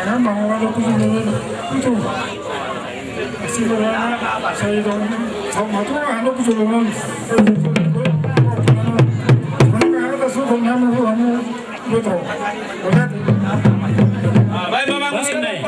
Jangan mau ada kunjungan itu. Sebenarnya saya dong sama tuh ada kunjungan. Mereka ada sudah nama kamu betul. Lihat. Baik Bapak musim nih.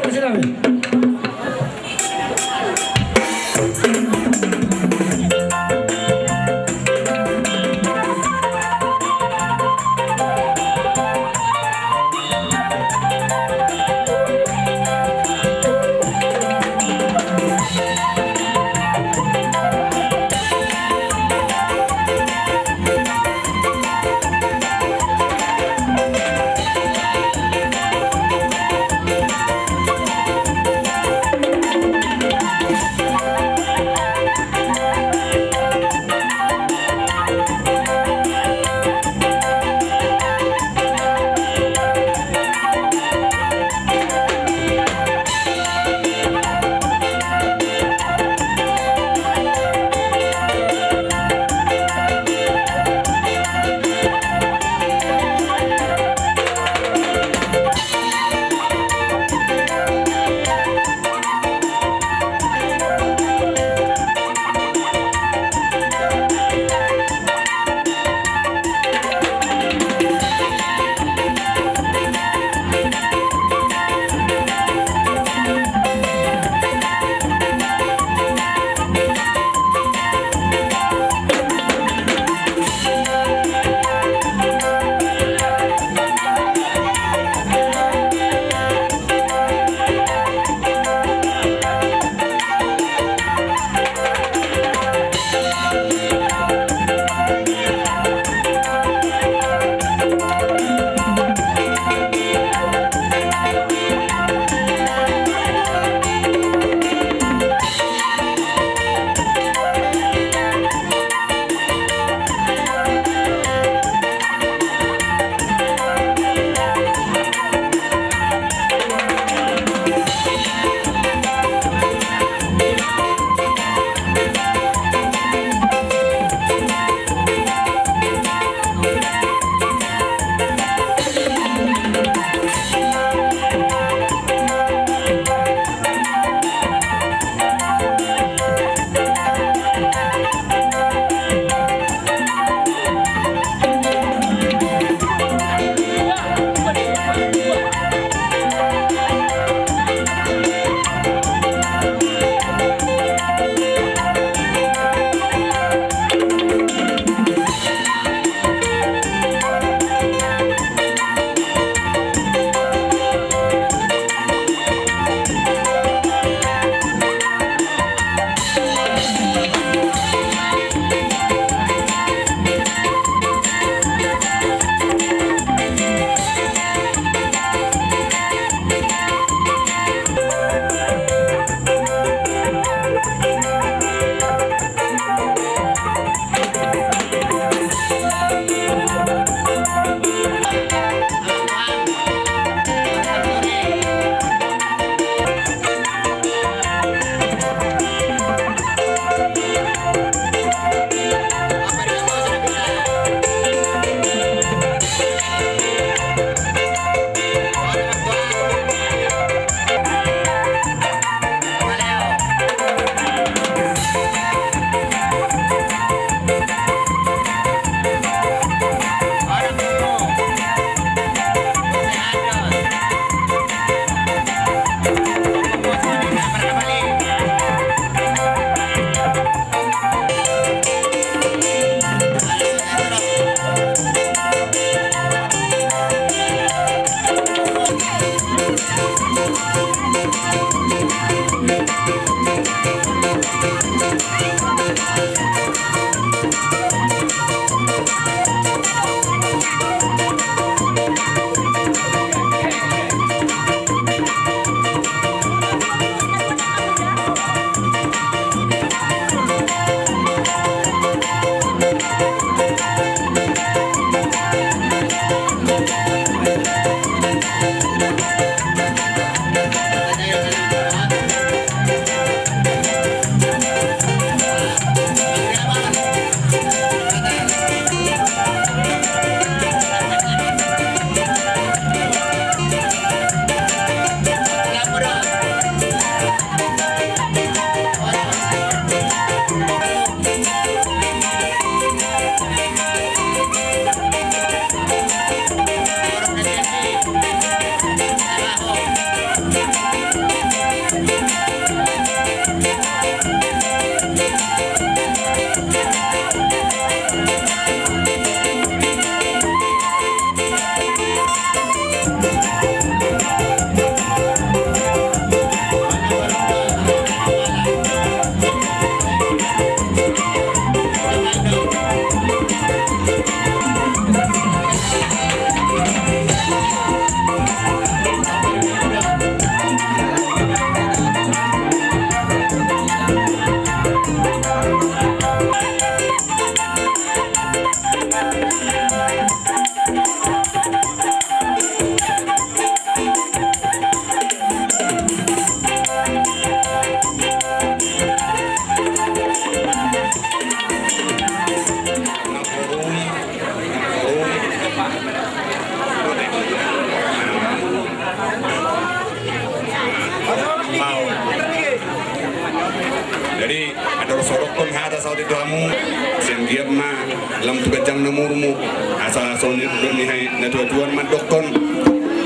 Jadi ada sorok pun ada saudi kamu siang diam ma lam tu kejang namurmu asal soni ni hai na tuan ma dokon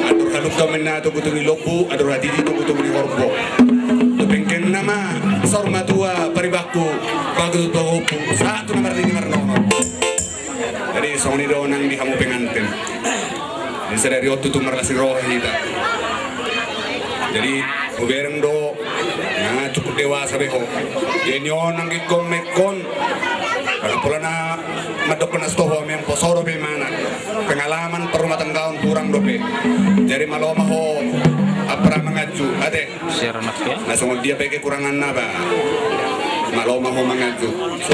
atur haluk kamen na to kutungi lopu atur hati to kutungi korbo to bengken nama sorma tua paribaku bagus to hopu satu nomor 5 marnono. Jadi soni do nang di kamu pengantin di sedari otu tu marasi roh kita. Jadi ubereng do na cukup dewasa beho jenyo nang gikom mekon kalau pula na madok na stoho mem posoro be mana pengalaman perumah tanggaon kurang dope jadi maloma ho apra mangaju ade na songo dia peke kurangan na ba maloma ho mangaju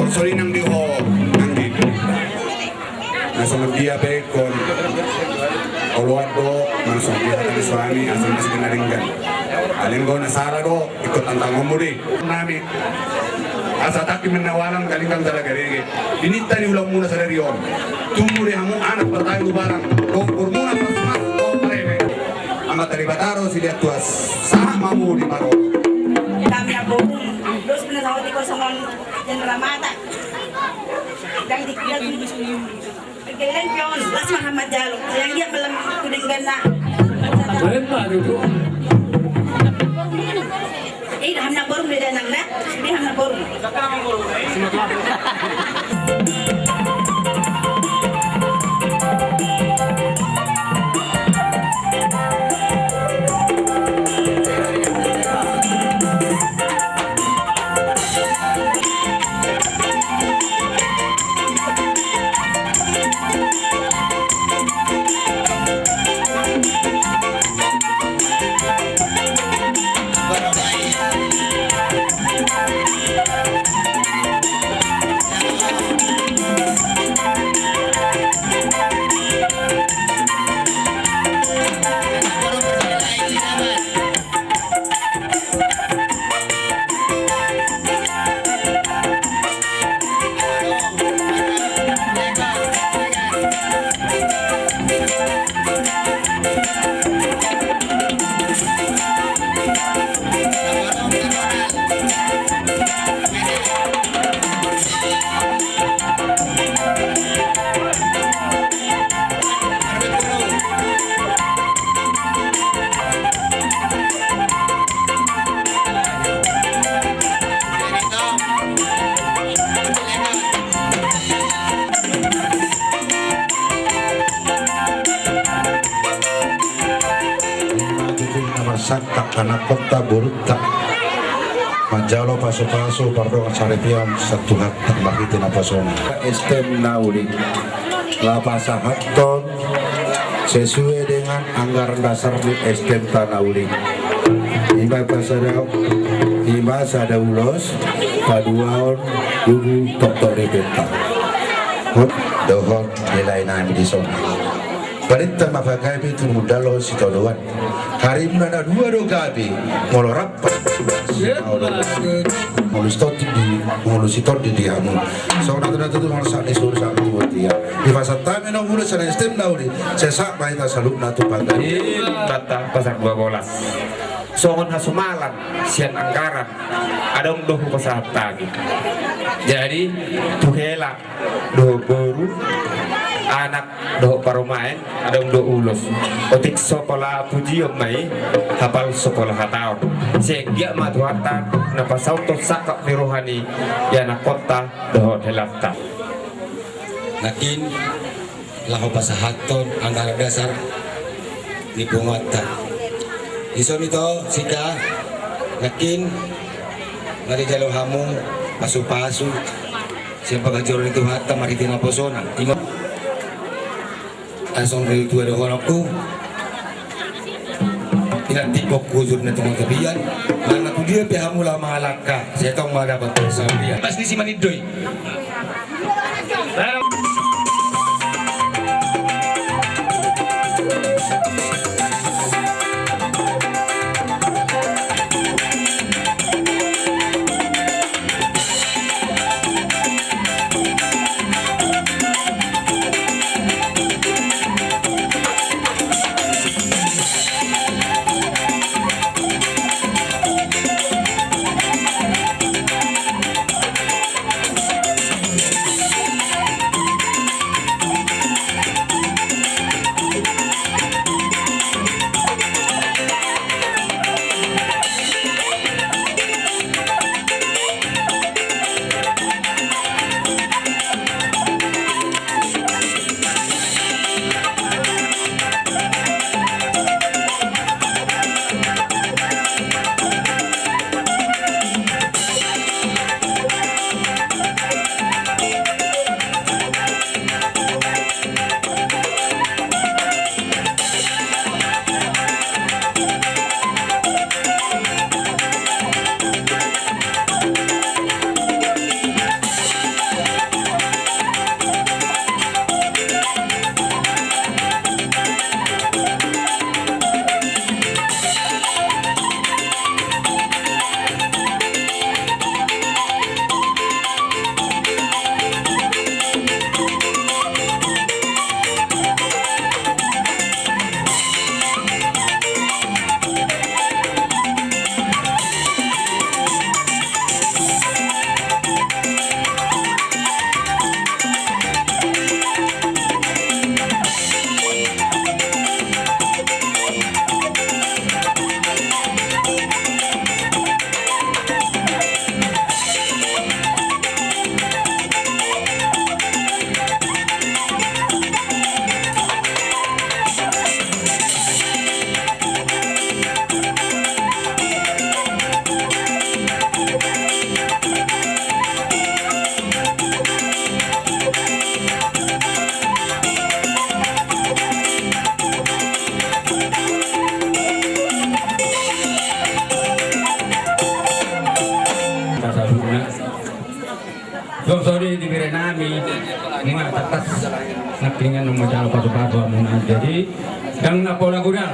sori nang di ho nang di na songo dia pekon oluan do langsung dia dari suami asal masih kenaringkan alinggo na sara do ikut tantang umuri nami asa taki menawalan kalingkang talaga rege dinita ni ulang muna sa rerion tumuri hamu anak pertayo lubarang kompor muna pasmas do pareme amat taribataro sila tuas sama mu di paro kami ako dos pinasawat ko sa mga general mata dan dikira kailan pion las Muhammad Jalo yang dia malam kuning ganda hamna borum dia nang na di hamna borum Santa karena kota burutta Majalo paso-paso pardon sarepian satu hatta bagitin apa sona estem nauli lapasa hatton sesuai dengan anggaran dasar di estem tanauli ima sada ulos paduaon dulu dokter repeta dohon nilai nami di sana Balita mapakai itu mudalo si toloan. Hari ini ada 2 dogabi, molo rapat, molo sitot di diamu. Saudara itu molo saat disuruh saat itu dia. Di fasa tamen no molo sana stem nauli. Sesak baik saluk natu pagar. Kata pasar 12. Songon hasumalan sian anggaran adong dohu pasar tagi. Jadi tuhela doh baru anak do parumain adong do ulos otik sekolah puji mai hafal sekolah hataon sehingga matuata napa sauto sakak ni rohani ya na kota do helafta nakin lahu pasahaton anggaran dasar di pungwata ison itu sika nakin ngari jalo hamung pasu-pasu siapa gajoran itu hatta maritina posona asong dari tua ada orangku tidak tipok kujur na tumang kabiyan mana tu dia pihak mula malaka saya tahu mana dapat dia pasti si manidoy Dong sorry di nami mga tatas nakilingan ng masyalo pasu-pasu muna. Jadi dang napola gudang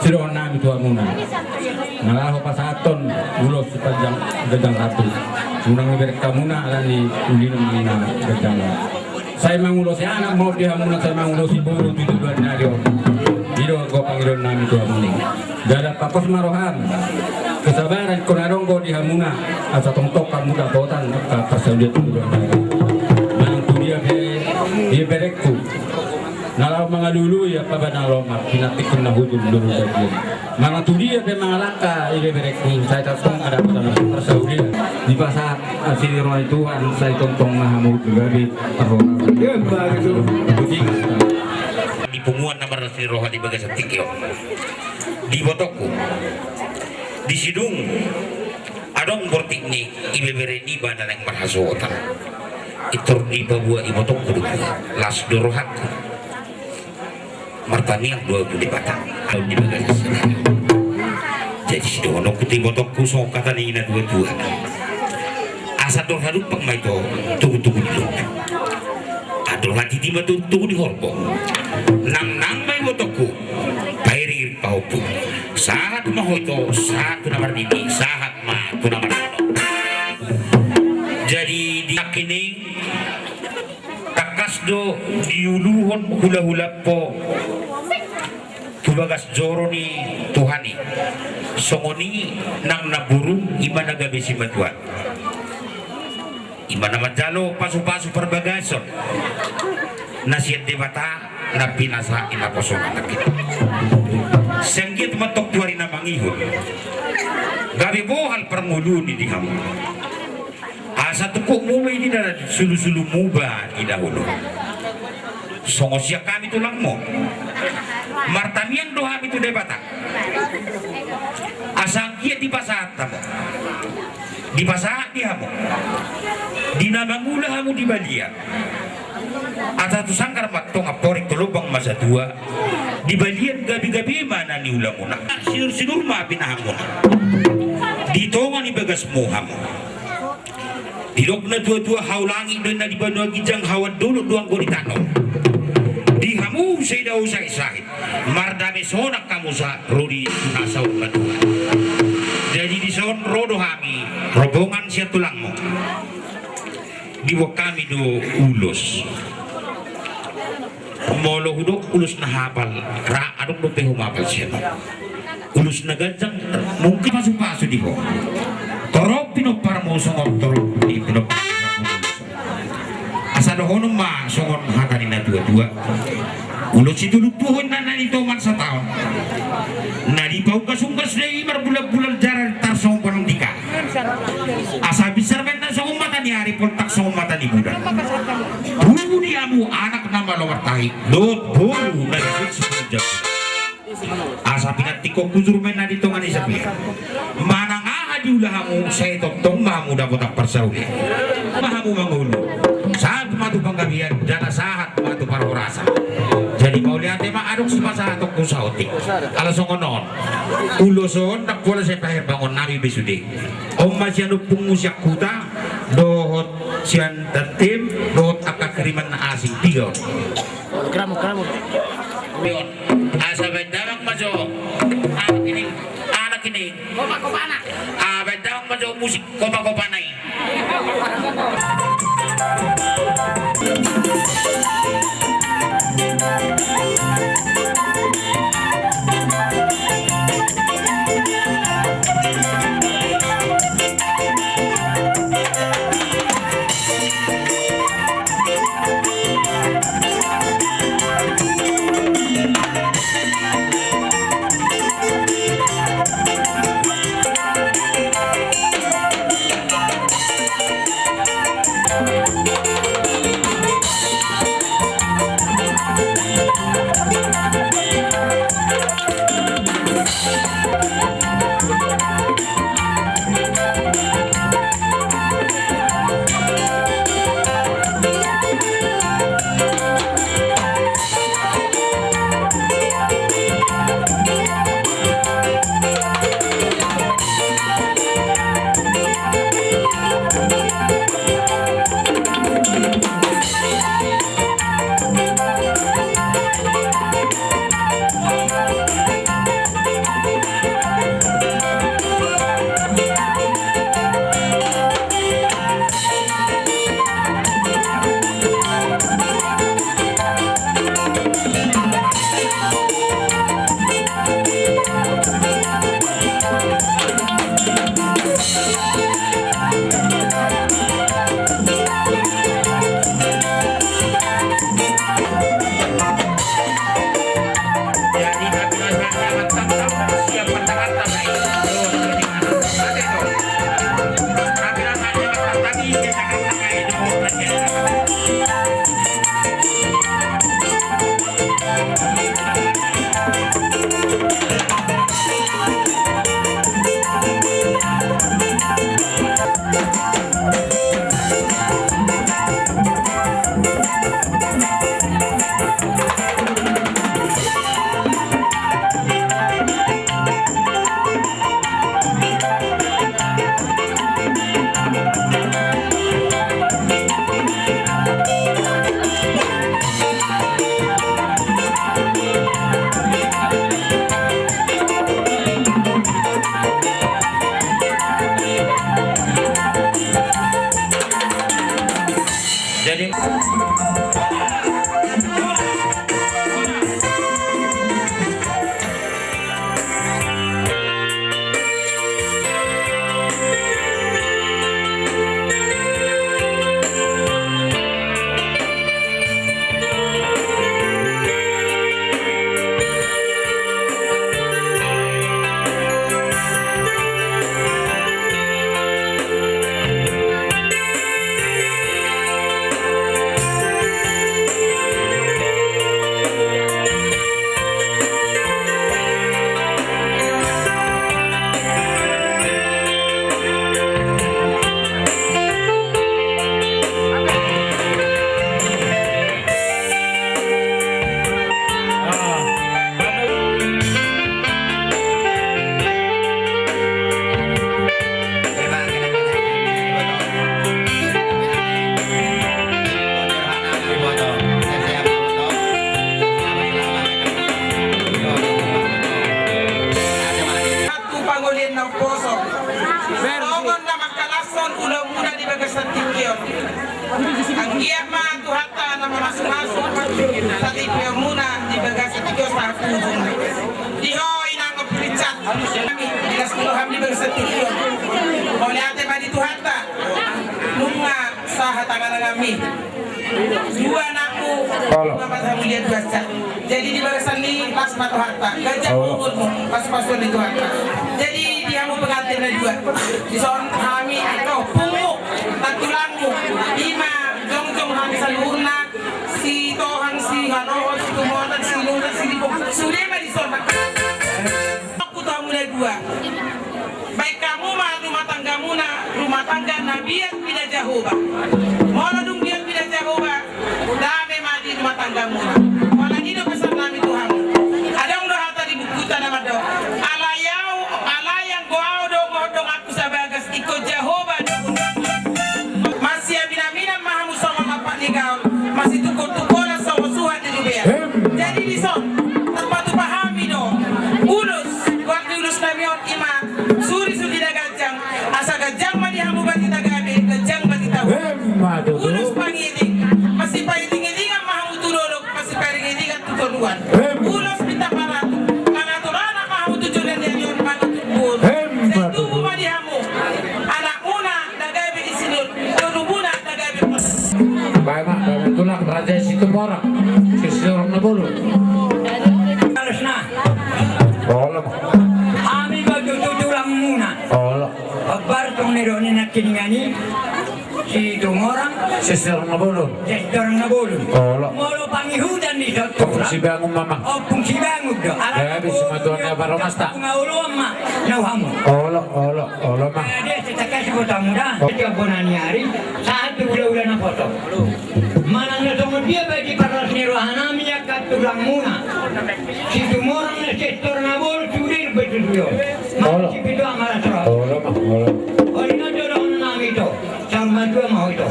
siron nami tua muna. Nalaho pa sa aton ulos sepanjang gedang satu. Unang iberka muna alam di uli ng mga gedang. Saya mangulos si anak mau dia muna saya mangulos si buru tujuan nario. Dito ko Panginoon namin tua muna. Dada papos marohan. Kesabaran kunarong ko diha muna asa tongtok kamu dapotan ka pasaudia tujuan nario. Nang tudia dia berekku. Nalau mga lulu ya pabanalomak pinatikon na hudul lulu dagyan. Mga tudia be mga laka ile berekku saya tatong ada pada pasaudia. Di pasat asli roy Tuhan saya tongtong mahamud gabi arona. Ya bagus. Di punguan nomor asli roh di bagas tikyo. Di botokku. Di sidung adong bortikni ibebereni bana yang marhasota itur di babua ibotok kudu las dorohat martaniang 20 di batang di bagas jadi sidung ono kuti botokku sok kata ni ina dua asa dor hadup pang maito tugu-tugu di luk ador hati tiba tugu di horpo nang mai botokku pairi paupu sahat mahoito sahat namar dini sahat ma tu namar jadi di kining takasdo diuluhon hula-hula po tubagas joro ni Tuhani songoni nang naburung iman nagabi si Matuan iman naman jalo pasu-pasu perbagason nasihat debata na pinasa inakosong anak kita senggit matok tuari na mangihon gabi bohal permulu ni diham asa tukuk mumay di darat sulu-sulu muba di dahulu songosya kami tulang mo martamiang doham itu debata asang kia di pasat mo di pasat dihamo di namangula hamu di balia ata tu sangkar matong aporik tulubang masa tua di balian gabi-gabi mana ni ulang muna sinur-sinur ma pinahamon di tonga ni bagas moham di lok na tua-tua haulangi doon na di banua gijang hawad dulu duang goritano di hamu say daw sa isahit mardami sonak kamu sa rodi nasaw kadua jadi di son rodo hami robongan siya tulang mo di wakami do ulos molo hudok ulus na hapal ra adong do humapal siya ulus na gajang mungkin pasu-pasu di ho torok pinopar mo songok torok di pinop asado honong ma songon hakanin na dua-dua ulus itu lupuhon na nanitoman sa taon na di paugas-ugas na imar bulan-bulan jaran tarsong panong dika asa besar men na songong mata ni hari poltak songong mata ni budak tunggu diamu anak nama lawar tahi dot bolu na ikut sepuluh asa pinatiko kuzur men na ditongan isapi mana nga diulahamu saya totong mahamu dapat persauli mahamu mangulu saat matu panggabian jana sahat matu parorasa jadi mau lihat tema aduk semasa atok kusautik alasong onon uloson nak pola saya pahir bangun nabi besudi om masih anu pengusyak kuta dohot sian tertim dohot akak kiriman asing tiga keramu asa bedawang maso anak ini kopa-kopana bedawang maso musik kopa-kopana daw poso. Tongon na makalason ulang muna di bagasan tikyo. Ang giyama tuhata na mamasmasok sa tikyo muna di bagasan tikyo sa puso. Diho inang pilicat. Digas kuluham di bagasan tikyo. Oleh ate ba di tuhata. Nunga sa hatangan na kami. Dua anakku dapat lihat baca. Jadi di barisan ini pas matu harta, gajah umurmu pas itu harta. Jadi dia mau pengantin dua. Di son kami atau pungu tak tulangmu. Lima jong kami salurna si tohang si hano si tumotan si luna si dipo. Sudah mah di son. Aku tahu mulai dua. Baik kamu mah rumah tangga nabiat tidak jauh bah. Mau dong biar tidak jauh bah. Dame mati rumah tanggamu. Malah ini pesan kami Tuhan. Ada udah harta di buku tanah do. Alayang goau dong aku sabagas ikut Jehovah. Masih abina mahamu sama bapak ni kau. Masih tukul-tukulan sama suhat di dunia. Jadi di son tempat tu pahami dong. Waktu ulus namion iman. Suri dah gajang. Asa gajang mah dihamu bagi tagabe. Gajang bagi tahu. Ulus pangini. Masih pangini kan mahamu turun. Masih pangini kan tuturuan. Ulus minta paratu. Pangaturan mahamu tujuan dia nyon pangatupur. Setubu mah dihamu. Anak muna tagabe di sini. Turubuna tagabe. Baik, itulah raja situ orang. Sisi orang nebulu. Harusnya. Tolong. Ami baju tulang muna. Tolong. Kabar tong neroni nak kiningani. Si orang. Sisi orang nebulu. Sisi orang nebulu. Tolong. Molo pangihudan di situ. Fungsi bangun mama. Oh fungsi bangun do. Ya bisa matuannya baru mas tak. Pengawuluan mah. Nawamu. Tolong mah. Dia cetakan foto muda. Dia bonani hari. Saat bulan na foto. Mana ngetong dia bagi para nirohana minyak tulang muna. Si orang na sektor nabol sudir betul yo. Masih itu amara terus. Orang na dorong nami itu. Sama dua mau itu.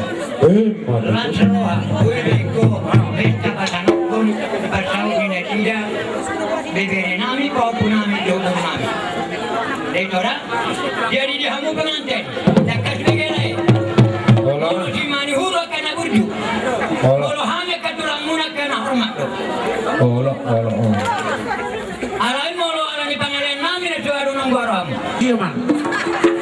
Lanceroa. Uego. Besta pasanokon. Pasau ini tidak. Bebere nami kau pun nami jodoh nami. Letora. Jadi dia hamu pengantin. Takas begelai. Kalau si mani huru kena burju. Kalau hanya ketulang muna kena hormat. Alai molo alani pangalian nami na juaru nang guaram. Iya man.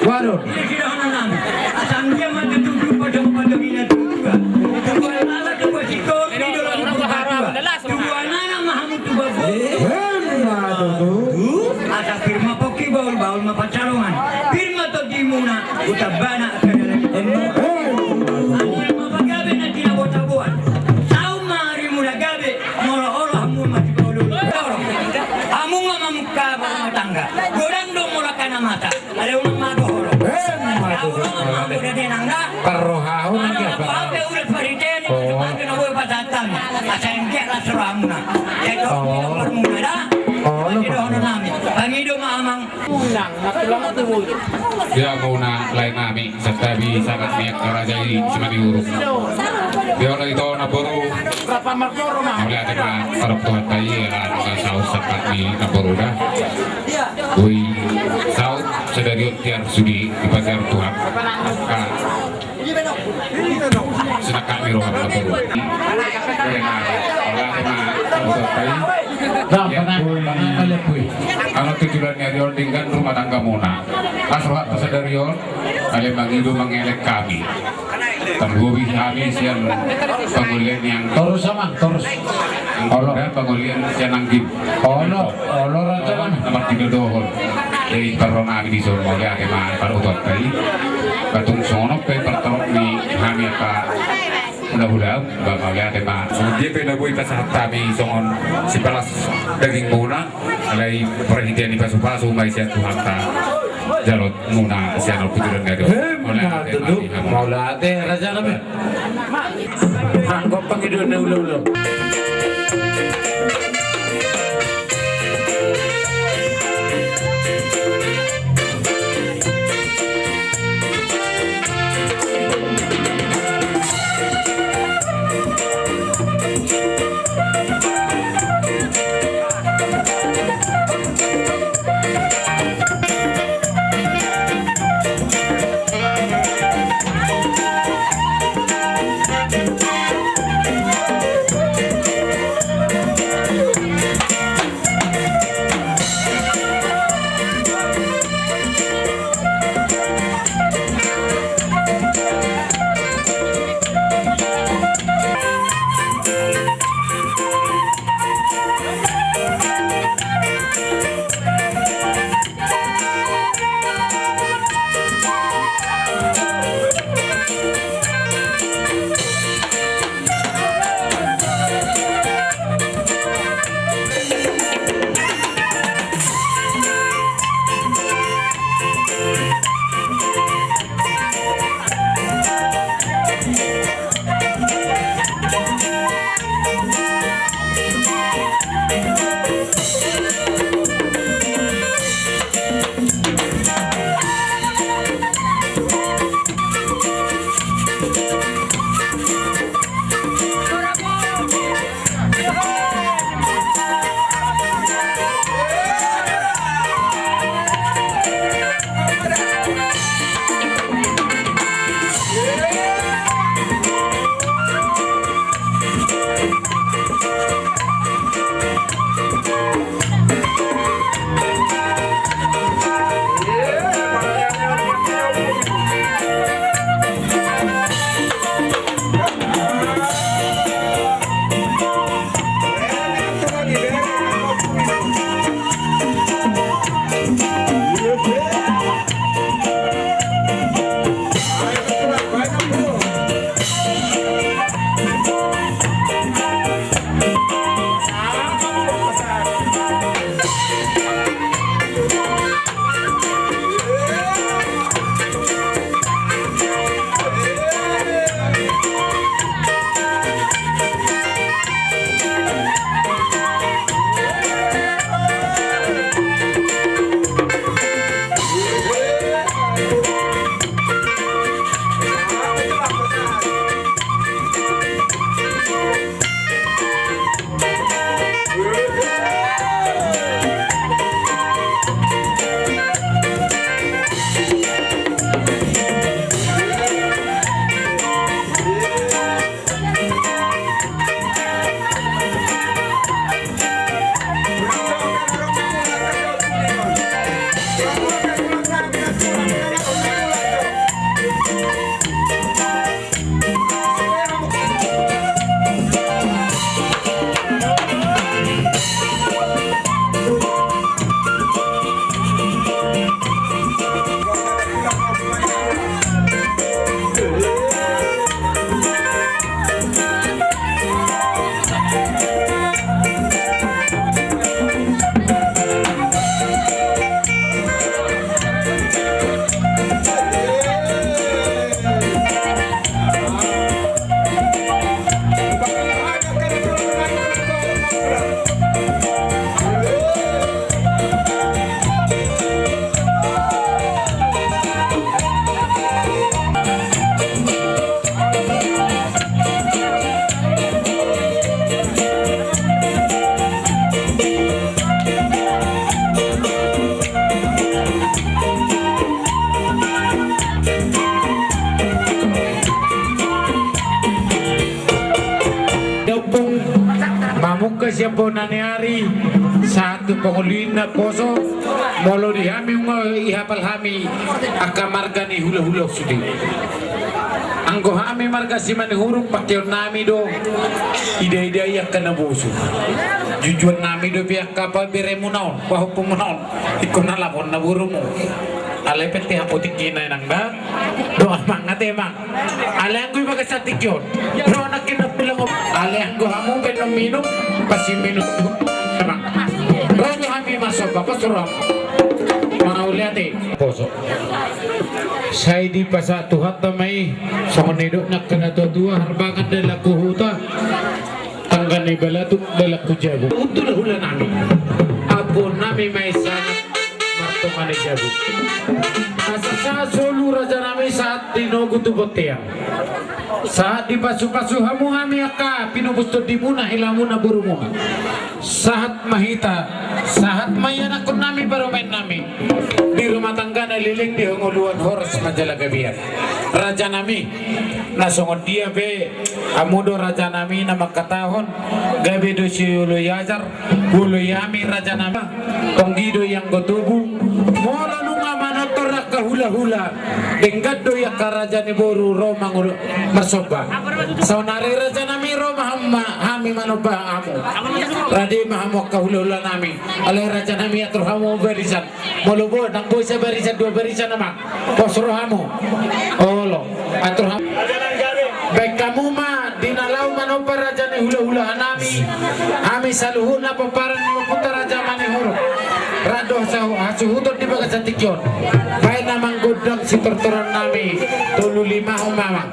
Waduh. Ini sudah honanam. Asam dia mah tujuh pada bina tujuh. Tujuh ala tujuh siko di dalam tujuh anak mahamu tujuh Asa firma poki baul ma pacarongan. Firma to di muna utabana kadala. Ani mapagabe na tinabotabuan. Sau mari mula gabe molo olo hamu mati baulu. Hamu mamukka rumah tangga. Gorang dong mula kana mata. Ada umang mago horo. Udah denangga. Perrohau nanti apa? Apa udah pariten. Apa na boy patatan. Asa engke la suramuna. Jadi muna dah. Pangido maamang unang natulang tumul. Dia muna lain nami setabi sangat niat kerajai semani urus. Dia orang itu naboru. Berapa makor mah? Oleh ada para tuan tayi lah saus sakat ni naboru dah. Kui saus sedari tiar sudi dipajar Tuhan. Senak kami roham naboru. Kalau tujuannya Riol dengan rumah tangga muna, asal Riol, ada mangidu mengelek kami. Tanggubi kami siang pengulian yang terus sama terus. Allah pengulian siang anggim. Allah raja mana? Nomor 3 dohol. Jadi corona di sini mau lihat kemana pada utot tadi. Batung sono pe pertolong ni kami apa? Mudah-mudahan bakal lihat tema. Dia penabui pasal kami songon si pelas daging muna, alai perhentian di pasu-pasu mai siat Tuhan ta. Jalot muna siat pujuran gado. Mau latih raja kami. Anggap pangidun ulo-ulo. siap bonani hari satu pengulina poso molo di hami ihapal hami akamargani hula-hula sudi anggo hami marga simani huruf pakai nami do ida-ida yang kena bosu jujuan nami do pihak kapal beremunaon bahu pemunaon ikon nalapon na burumu alay peti haputik kinay nang ba doa mangat emang alay ang baga sa tikyon doa nakinapila ko alay ang hamu penom minum pasi minum emang doa kami masuk bapak suram mga uliati poso saya di pasat tuhat tamay sa konidot na kanatodua harbangan dala kuhuta tanggan ni balatuk dala kujabu untuk hula nami abon nami may sangat martumani jabu asa solu raja nami saat dinogu tubotiang saat di pasu-pasu hamu hami aka pinubusto di muna hilamuna burumuna saat mahita saat mayan akun nami baru main nami di rumah tangga na liling di hongoluan horos majalah gabiar raja nami nasongon dia be amudo raja nami na makatahon gabi do si ulu yajar ulu yami raja nami tonggido yang gotubu mola nunga manotora ka hula-hula denggat do ya karaja ni boru roma ngulu marsoba saunari raja nami roma hami manoba amu radi mahamok ka hula-hula nami alay raja nami atur hamu barisan molubo nang boy sa barisan dua barisan nama posro hamu olo atur hamu baik kamu mah dinalau manoba raja ni hula-hula nami hami saluhun na paparan ni maputa raja mani huruf rado hasuhutun di bagas tikyon baik namang godang si terturan nami tulu lima umama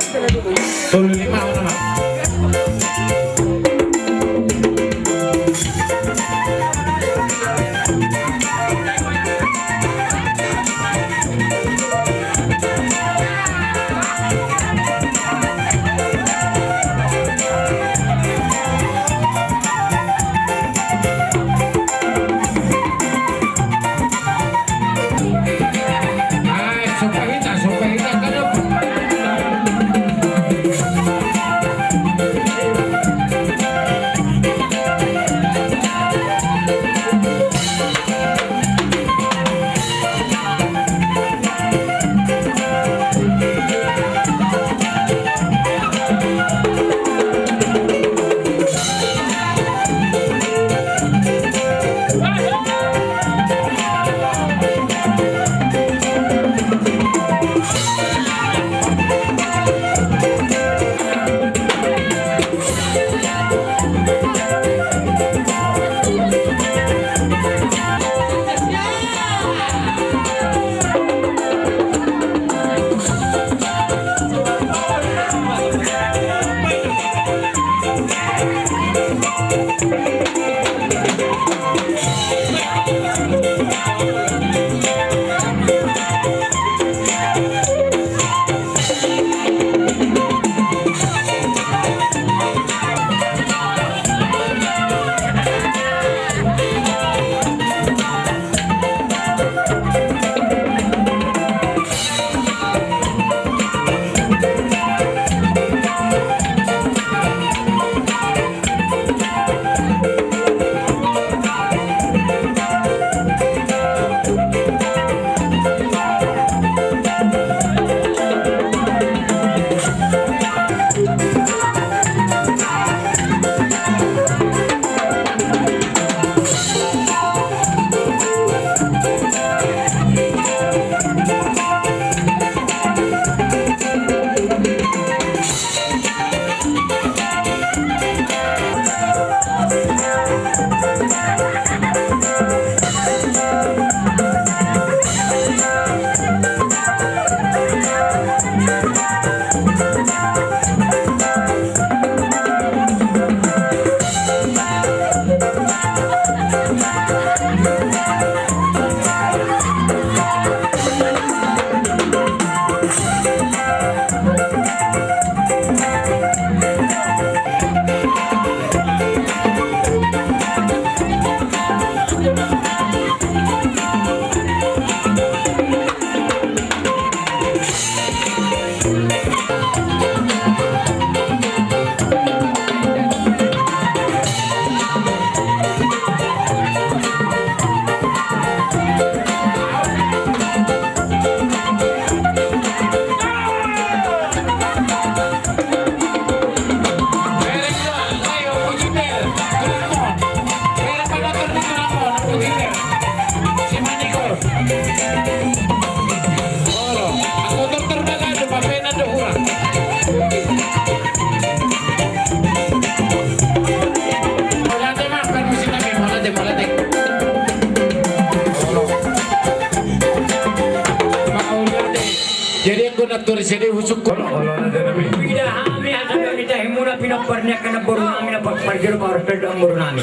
guna turis ini husuk ko. Pida kami asal kita himuna pinaparnya kena baru kami dapat parkir power pedang baru kami.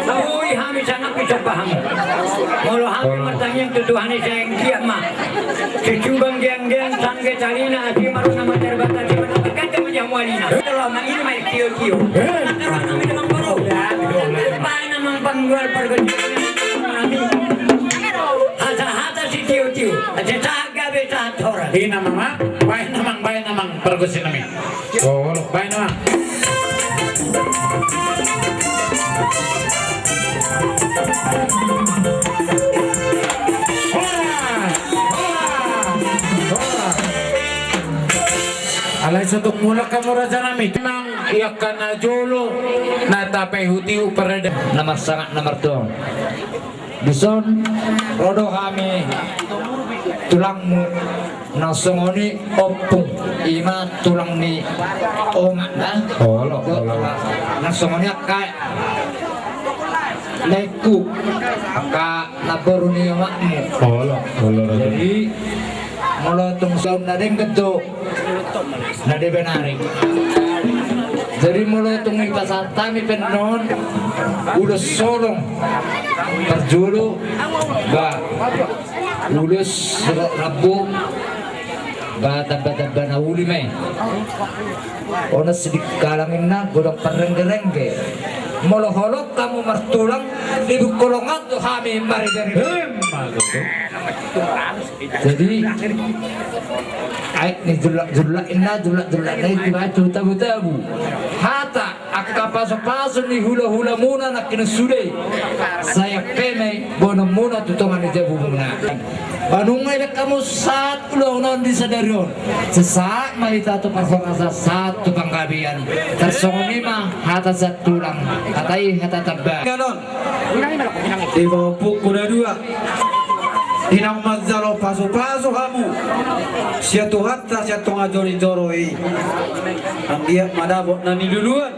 Tahu kami sangat bisa paham. Kalau kami bertanya Tuhan saya yang kiat mah. Kecubang geng-geng sangge calina si maru nama terbata si mana berkata macam walina. Kalau mak ini mai kio-kio. Kalau kami memang baru. Baik nama panggual pergerakan kami. Hata si kio-kio. Aja taga beta tora. Ina mama, baik namang pergusin nami. Oh, baik namang. Alay sutuk mula kamu raja nami. Memang ia kana jolo na tapay hutiu pereda. Nomor sangat nomor dua. Bison rodo kami tulangmu nasongoni opung ima tulang ni omat na nasongoni kai leku ka naboru ni omatmu jadi mula tung saun nadeng kedo nade benari jadi mula tung ipasantami penon udah solong terjulu ba ulus rabu ba tabba na uli may ona sidik kalangin na godang parengge-rengge moloholok kamu martulang ibu kolongan tuh kami mari dari jadi aik ni julak inna julak na itu tabu hata akka paso ni hula muna nak kinusude saya peme bono muna tutongan ite bubuna banungay na kamu saat ulo non di sadarion sesaat malita to pasangasa satu panggabian tersongoni mah hata sa tulang katai hata tabba ganon di bawah kuda dua inang mazzalo paso kamu sia Tuhan ta sia tonga jori-joroi ang dia madabot na ni duluan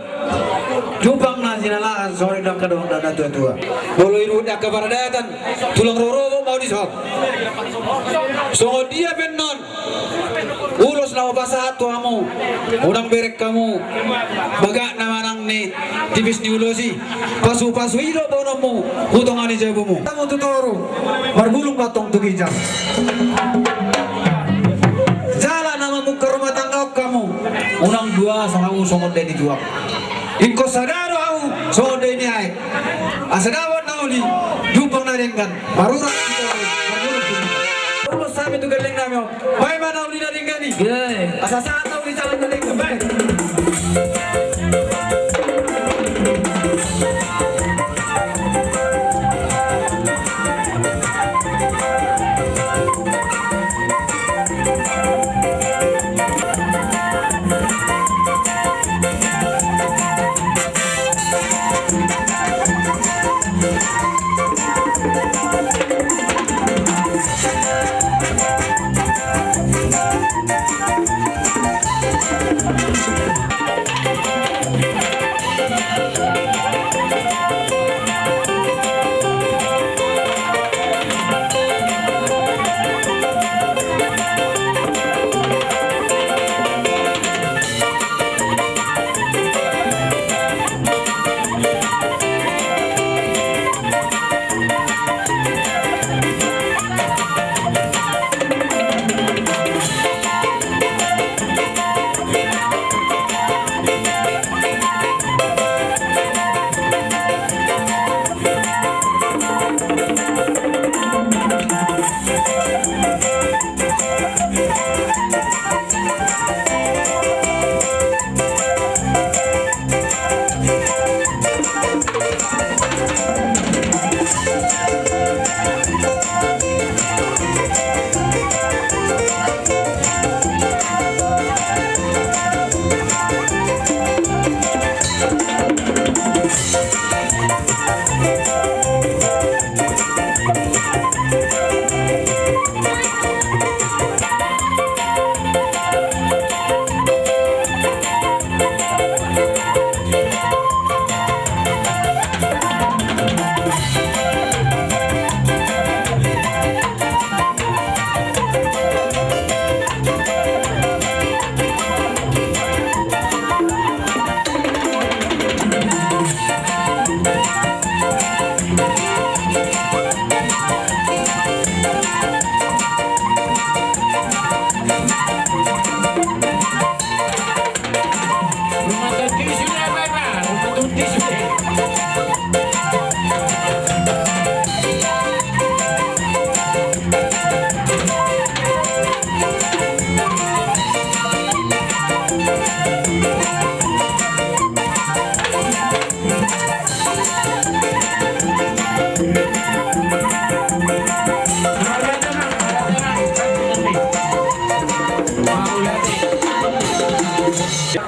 jupang na sinalaan sore dan kedong dan tua bolo iruda kebaradatan tulang roro mau disop so dia benon ulos na mabasa ato kamu udang berek kamu baga namanang ni tipis ni ulosi pasu ilo bono mo hutongan ni jebo mo kamu tutoro margulung batong tugijang jalan nama muka rumah tangga kamu unang dua sama usongon deni dua Inko sadaro au so deni ai asadawan nauli jupang na dengan marura ulo sami tu geleng nami bai mana uli na dingani asasa nauli jalan na dengan bai Thank you.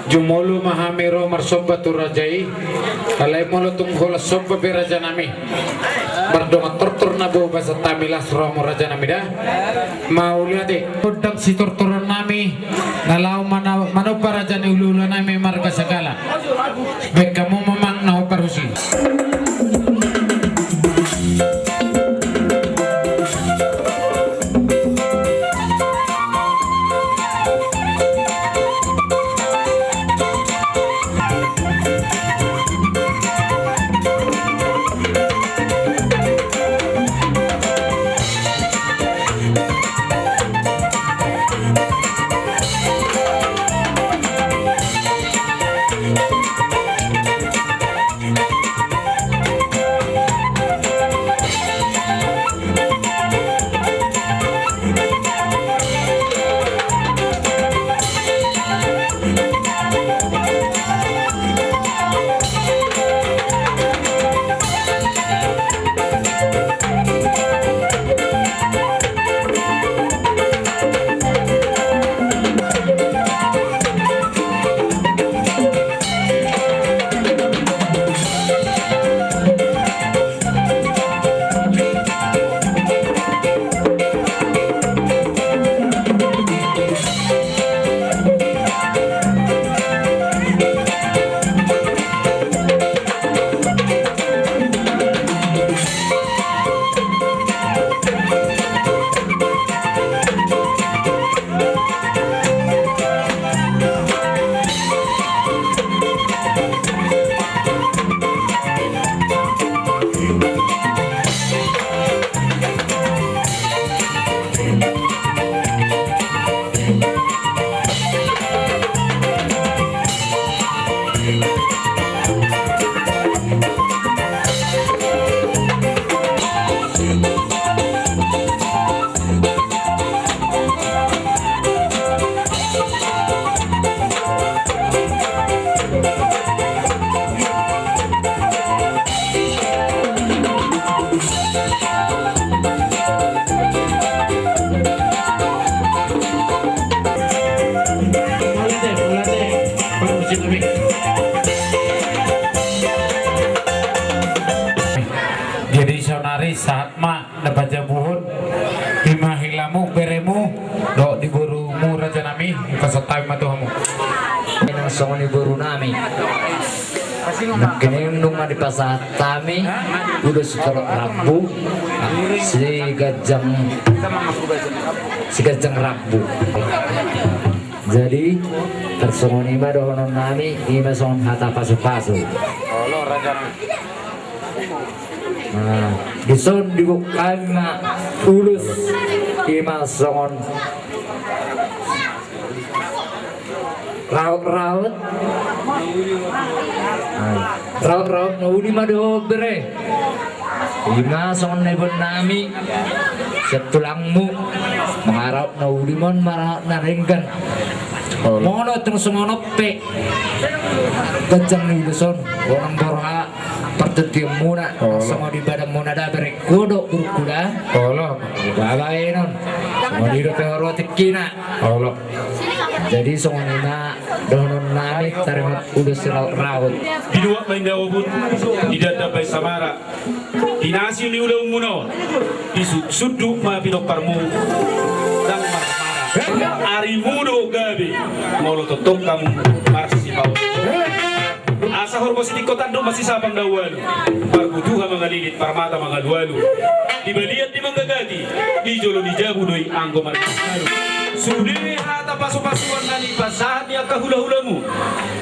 Jumolo mahamero marsomba turajai kalai molo tunghola somba beraja nami berdoma tortor nabo bahasa tamilas romo raja nami dah mau lihat deh udang si tortoran nami nalau mana paraja ni ulu nami marga segala baik kamu memang nau parusi. Jadi sonari saat ma dapat jabuhun lima hilamu beremu do di burumu raja nami pasatai matuhamu Nang songoni buru nami kini nunga di pasar tami udah sekarang Rabu si gajang Rabu jadi tersongoni ma dohonon nami ima songon hata pasu-pasu nah dison dibukai ma ulus ima songon raut-raut nauli mado bere lima songon nebon nami setulangmu mengharap nauli mon marah naringkan mono terus ngonope gajang ni son orang borha pertetiam muna sama di badan muna da bere kodok kuda Allah balainon sama di rote kina Allah jadi songonina donon nami taremat udah raut Bidua main dawabut di dada bay samara dinasi ni udah umuno disuduk ma pinok parmu dan marmara ari mudo gabi mau lo totok kamu marsi bau asa hormos di kota do masih sabang dawalu parbuduha mangalilit parmata mangalualu dibaliat di manggagati di jolo di jabu doi anggo marmaralu sudah hata pasu-pasuan nani pasahat ni akka hula-hulamu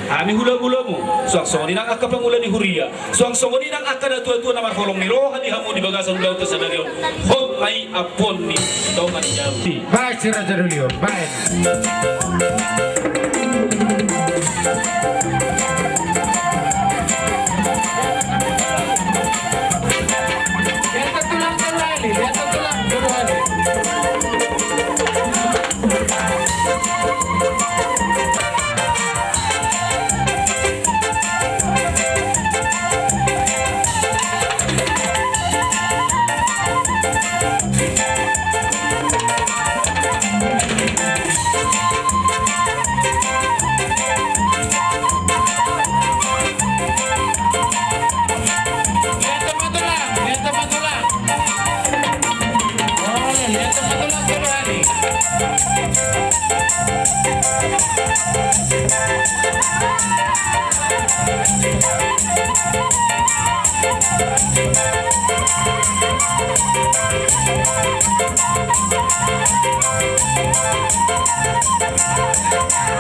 ami hula-hulamu suang songoni nang akka pangulani huria suang songoni nang akka datua-tua namar holong ni roha di hamu di bagasan laut tersadarion hong ai apon ni tongan jauh baik si Raja Dulio baik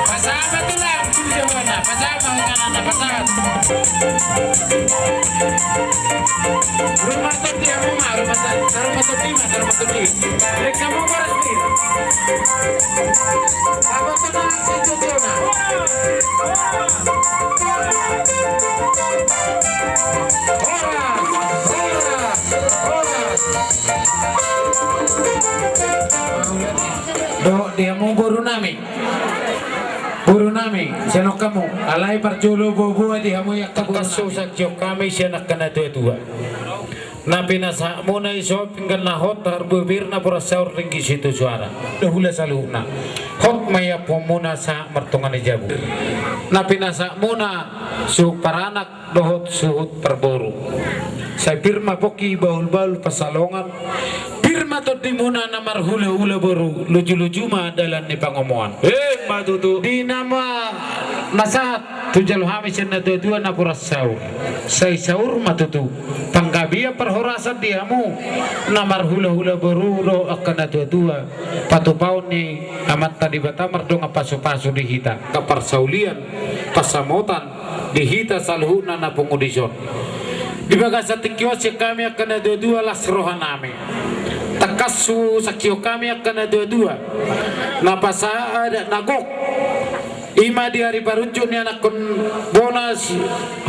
Pasama tu lang, Jumana. Pasama ang kanan, pasama. Rumah tu dia rumah tu lima. Mereka mau bersih. Apa tu nak situ Jumana? Do dia mau buru nami, senok kamu, alai perculu bobo dia mau yak kabusu sakjok kami senak kena tua. Nabi nasa muna iso pinggan na hot harbubir na purasaur tinggi situ suara. Dahula saluna. Hot maya pomuna sa mertungan ijabu. Nabi nasa muna su paranak dohot suhut perboru. Saya firma poki baul-baul pasalongan. Firma to dimuna namar hula-hula boru lucu-lucu mah dalam ni pangomongan. Matutu di nama nasahat tujal hamisin na dua na purasaur. Saya saur matutu panggabia perhorasan diamu namar hula-hula boru do akan dua patupaun ni amat tadi batamar dong pasu-pasu di hita kaparsaulian pasamotan di hita salhuna na pengudison di bagasa tikiwasi kami akan dua las rohanami takasu sakio kami akan dua napasa ada nagok ima di hari barunjun ni anak kon bonas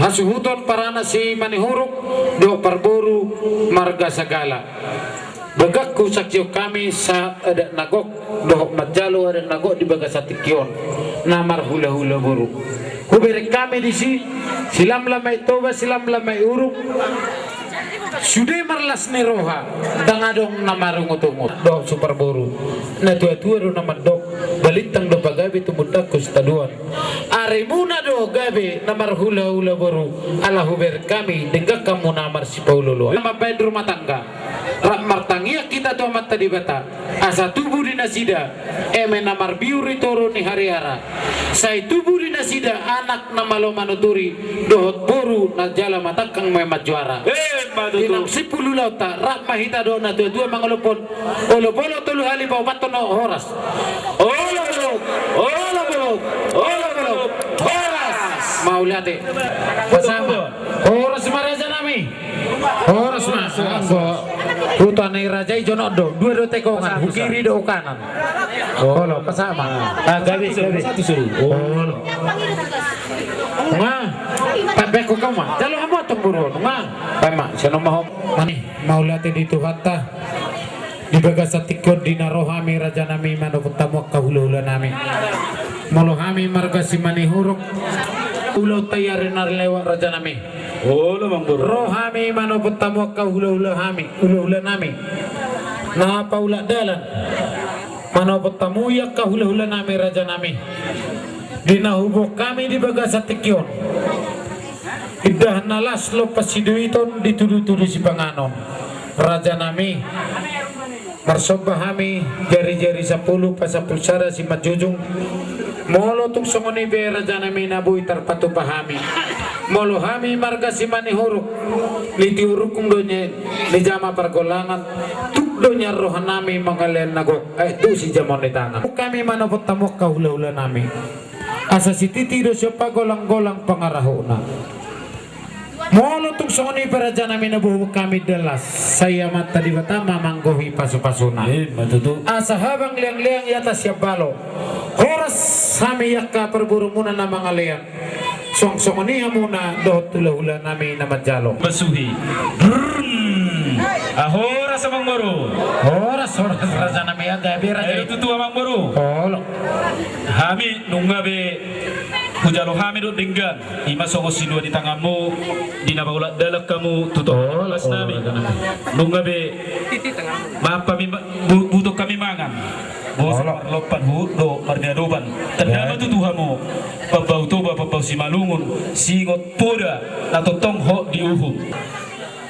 hasuhuton parana si manihuruk do parboru marga sagala bagakku sakio kami sa ada nagok do majalo ada nagok di bagasa tikion namar hula-hula boru hubere kami di si silam lamai toba silam lamai uruk sudah marlas ni roha dangadong namarung utungut do super boru na tua-tua do nama dok balitang do pagabi tumutak kustaduan arimuna do gabi namar hula-hula boru ala huber kami denggak kamu namar si paulolo nama baik rumah tangga rak martangia kita to amat tadi bata asa tubuh di nasida eme namar biuri toro ni hariara saya tubuh di nasida anak nama lo manuturi dohot boru na jala matakang memat juara dinang 10 lauta rak mahita do na dua mangolopon olopolo tulu hali pa bato no horas olopolo horas maulate pasama horas maraja nami horas mas putan ni raja ijono do dua do tekongan kiri do kanan olo pasama gabi satu suruh olo nga pabe ko kama jalo amo temburu nga pama sino mani maulate dito hatta di bagasa tikod di narohami raja nami manoputamu kahula-hula nami molohami marga si manihuruk ulo tayarin narlewa raja nami rohami manoputamu kahula-hula nami na paula dalan manoputamu ya kahula-hula nami raja nami dinahubok kami di bagasa tikyon idah nalas lo pasiduiton dituduh-tuduh si panganon raja nami marsobahami jari-jari 10 pasapulsara si majujung molo tuk songoni be raja nami nabui tarpatupahami molo hami marga si manihuruk litiurukung donya di jama pergolangan tuk donya rohanami mangalen nagok tu si jamon di tangan kami manopot tamok kahula-hula nami asa si titi do siapa golang-golang pangarahuna molo tuk songoni peraja nami nabuhu kami delas saya mata di batama manggohi pasu-pasuna asa habang liang-liang yata siap balo horas sami yakka perburumunan na mga liang song-songoni hamuna do tulahula nami na majalo basuhi ahora sa mangboro horas raja nami aga bira ayo tutua mangboro hami nungabe hujalo hami do dinggan ima songo sinua di tanganmu di nabaulat dalak kamu tutup las nami nungabe mapa butuh kami mangan lopan hudo marniadoban tandama tutuhamu babau toba babau simalungun singot poda atau tongho di uhum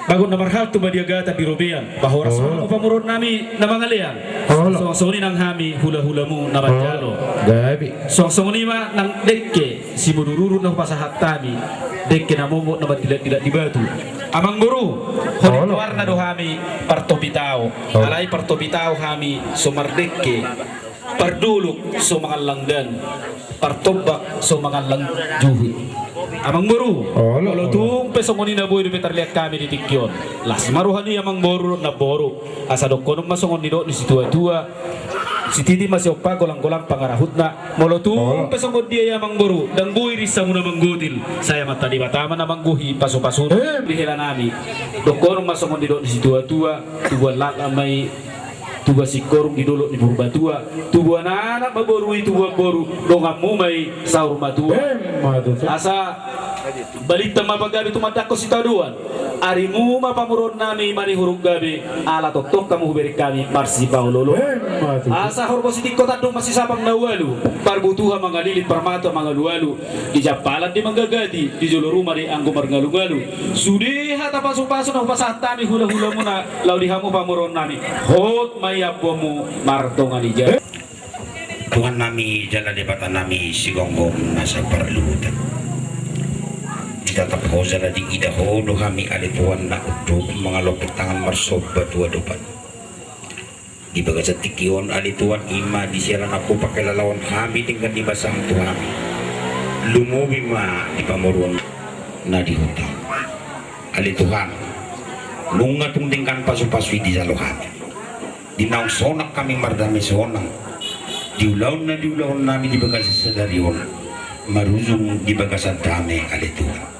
bago na marhal tu badiagata di Robian bahwa rasul pamurun nami na mga liang song nang hami hula-hula mo na banjalo song ni ma nang dekke si mudururu na pasahat tami dekke na momo na tidak dibatu amang guru honi warna do hami partobitao alai partobitao hami sumardekke parduluk so mga langdan partobak so mga lang juhi amang boru kalau tung pesongoni na boy terlihat kami di Tikyon las maruhani amang boru na boru asa dokonong masongon ni do ni si tua si titi masih opa golang-golang pangarahut na molotung pesongon dia amang boru dan boy risa muna manggutil saya mata di batama na mangguhi paso-paso dihela nami dokonong masongon ni do ni si tua lalamay tuba si korung di dulu di Burbatua tuba anak maborui tuba boru dongamu mai saur matua asa balita mapagabi tumadako si taduan arimu mapamuron nami mari hurug gabi ala totok kamu beri kami marsi paulolo asa horbo si tikko tadung masih sapang nawalu parbutuha mangalilit parmato mangalualu di japalan di manggagadi di jolo rumah di anggo margalu-galu sudi hata pasu-pasu na pasatami hula-hula muna laudihamu pamuron nami hot mayapomu martongan ija Tuhan nami jalan debatan nami sigonggong nasa perlutan ditatap ko sa lading idaho do kami alituan na utog mga lopit tangan marsob batua dopan di baga sa Tikyon alituan ima di siaran ako pakilalawan kami tinggal di basang tuhami lumubi ma di pamuruan na di hutang alituhan lunga tingkan pasu-pasui di jalohan di naong sonak kami mardami sonang diulaw namin di baga sa sadarion maruzong di baga sa dami alituhan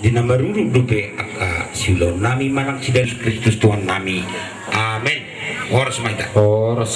di na marurug dupe aka siulaw nami manang si Yesus Kristus Tuhan nami amen oras maita oras